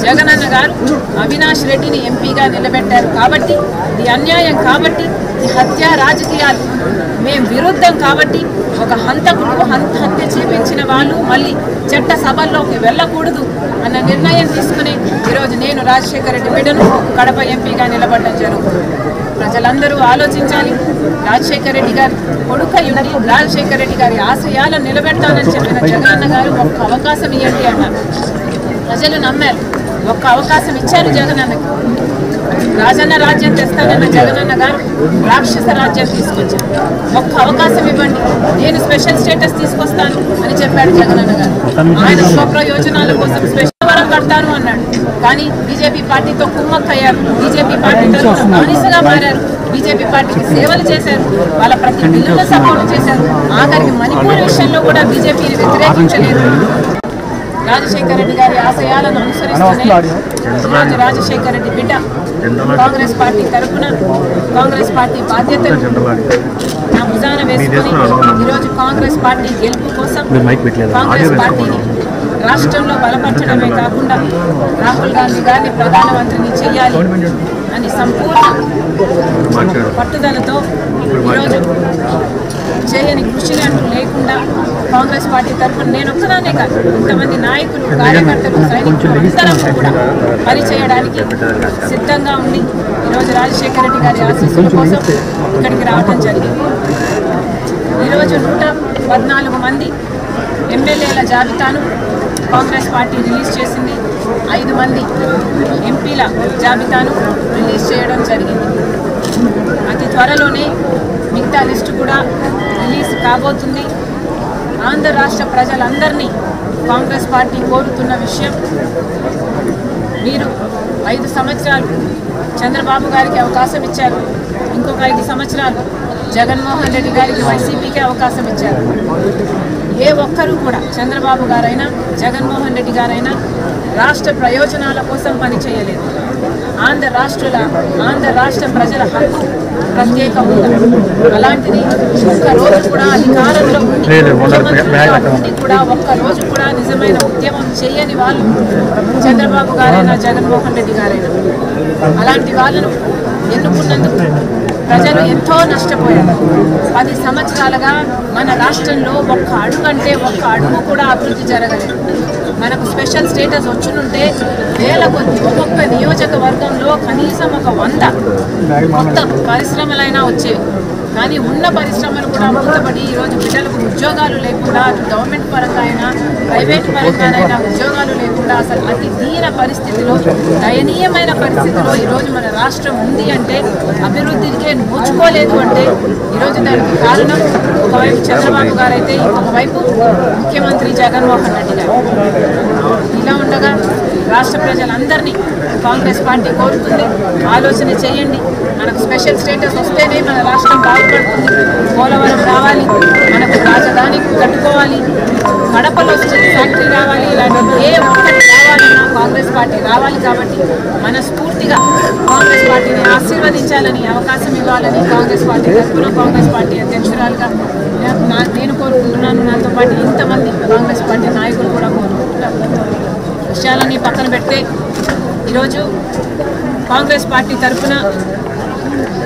జగనన్న గారు అవినాష్ రెడ్డిని ఎంపీగా నిలబెట్టారు కాబట్టి ఇది అన్యాయం కాబట్టి ఈ హత్య రాజకీయాలు మేము విరుద్ధం కాబట్టి ఒక హంతకుడు హత్య చేపించిన వాళ్ళు మళ్ళీ చట్ట సభల్లోకి వెళ్ళకూడదు అన్న నిర్ణయం తీసుకుని ఈరోజు నేను రాజశేఖర రెడ్డి బిడ్డను కడప ఎంపీగా నిలబడడం జరుగుతుంది. ప్రజలందరూ ఆలోచించాలి. రాజశేఖర రెడ్డి గారి కొడుకయ్యుండి రాజశేఖర రెడ్డి గారి ఆశయాలను నిలబెడతానని చెప్పిన జగనన్న గారు ఒక్క అవకాశం ఇవ్వండి అన్నారు. ప్రజలు నమ్మారు. ఒక్క అవకాశం ఇచ్చారు జగనన్నకి. రాజన్న రాజ్యం తెస్తానన్న జగనన్న గారు రాక్షస రాజ్యం తీసుకొచ్చారు. ఒక్క అవకాశం ఇవ్వండి, నేను స్పెషల్ స్టేటస్ తీసుకొస్తాను అని చెప్పాడు జగనన్న గారు. ఆయన స్వప్రయోజనాల కోసం స్పెషల్ వరం కడతాను అన్నాడు. కానీ బీజేపీ పార్టీతో కుమ్మక్కయ్యారు. బీజేపీ పార్టీతో బానిసగా మారారు. బీజేపీ పార్టీకి సేవలు చేశారు. వాళ్ళ ప్రతి బిల్లులో సపోర్ట్ చేశారు. ఆఖరికి మణిపూర్ విషయంలో కూడా బీజేపీని వ్యతిరేకించలేదు. రాజశేఖర రెడ్డి గారి ఆశయాలను అనుసరిస్తూనే రాజశేఖర రెడ్డి బిడ్డ కాంగ్రెస్ పార్టీ తరఫున కాంగ్రెస్ పార్టీ బాధ్యతలు నా భుజాన వేసుకుని ఈరోజు కాంగ్రెస్ పార్టీ గెలుపు కోసం కాంగ్రెస్ పార్టీని రాష్ట్రంలో బలపరచడమే కాకుండా రాహుల్ గాంధీ గారిని ప్రధానమంత్రిని చేయాలి అని సంపూర్ణ పట్టుదలతో ఈరోజు చేయని కృషి అంటూ లేకుండా కాంగ్రెస్ పార్టీ తరఫున నేను ఒక్కదానే కాదు, ఇంతమంది నాయకులు, కార్యకర్తలు, సైనికులు అందరం కూడా పనిచేయడానికి సిద్ధంగా ఉండి ఈరోజు రాజశేఖర రెడ్డి గారి ఆశీస్సుల కోసం ఇక్కడికి రావడం జరిగింది. ఈరోజు 114 మంది ఎమ్మెల్యేల జాబితాను కాంగ్రెస్ పార్టీ రిలీజ్ చేసింది. 5 మంది ఎంపీల జాబితాను రిలీజ్ చేయడం జరిగింది. అతి త్వరలోనే మిగతా లిస్టు కూడా రిలీజ్ కాబోతుంది. ఆంధ్ర రాష్ట్ర ప్రజలందరినీ కాంగ్రెస్ పార్టీ కోరుతున్న విషయం, మీరు 5 సంవత్సరాలు చంద్రబాబు గారికి అవకాశం ఇచ్చారు. ఇంకొక 5 సంవత్సరాలు జగన్మోహన్ రెడ్డి గారికి వైసీపీకి అవకాశం ఇచ్చారు. ఏ ఒక్కరూ కూడా చంద్రబాబు గారైనా జగన్మోహన్ రెడ్డి గారైనా రాష్ట్ర ప్రయోజనాల కోసం పనిచేయలేదు. ఆంధ్ర రాష్ట్ర ప్రజల హక్కు ప్రత్యేక హోదా అలాంటిది ఒక్కరోజు కూడా అధికారంలో ఉండి కూడా ఒక్కరోజు కూడా నిజమైన ఉద్యమం చేయని వాళ్ళు చంద్రబాబు గారైనా జగన్మోహన్ రెడ్డి గారైనా. అలాంటి వాళ్ళను ఎన్నుకున్నందుకు ప్రజలు ఎంతో నష్టపోయారు. 10 సంవత్సరాలుగా మన రాష్ట్రంలో ఒక్క అడుగు కూడా అభివృద్ధి జరగలేదు. మనకు స్పెషల్ స్టేటస్ వచ్చునుంటే వేల కొద్ది ఒక్కొక్క నియోజకవర్గంలో కనీసం ఒక 100 కొత్త పరిశ్రమలైనా వచ్చేవి. కానీ ఉన్న పరిశ్రమలు కూడా మూతపడి ఈరోజు బిడ్డలకు ఉద్యోగాలు లేకుండా అటు గవర్నమెంట్ పరంగా అయినా ప్రైవేట్ పరంగానైనా ఉద్యోగాలు లేకుండా అసలు అతి దీన పరిస్థితిలో, దయనీయమైన పరిస్థితిలో ఈరోజు మన రాష్ట్రం ఉంది అంటే, అభివృద్ధికే నోచుకోలేదు అంటే ఈరోజు దానికి కారణం ఒకవైపు చంద్రబాబు గారైతే ఇంకొకవైపు ముఖ్యమంత్రి జగన్మోహన్ రెడ్డి గారు. ఇలా ఉండగా రాష్ట్ర ప్రజలందరినీ కాంగ్రెస్ పార్టీ కోరుతుంది, ఆలోచన చేయండి. మనకు స్పెషల్ స్టేటస్ వస్తేనే మన రాష్ట్రం బాగుపడుతుంది. పోలవరం రావాలి, మనకు రాజధాని కట్టుకోవాలి, కడపలో స్టీల్ ఫ్యాక్టరీ రావాలి, ఇలాంటి ఏ ఒక్కటి రావాలన్నా కాంగ్రెస్ పార్టీ రావాలి. కాబట్టి మనస్ఫూర్తిగా కాంగ్రెస్ పార్టీని ఆశీర్వదించాలని, అవకాశం ఇవ్వాలని కాంగ్రెస్ పార్టీ తరఫున కాంగ్రెస్ పార్టీ అధ్యక్షురాలుగా నేను కోరుకుంటున్నాను. నాతో పాటు ఇంతమంది కాంగ్రెస్ పార్టీ నాయకులు కూడా కోరుకుంటున్నారు. విషయాలన్నీ పక్కన పెడితే ఈరోజు కాంగ్రెస్ పార్టీ తరఫున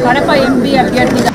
కడప ఎంపీ అభ్యర్థిగా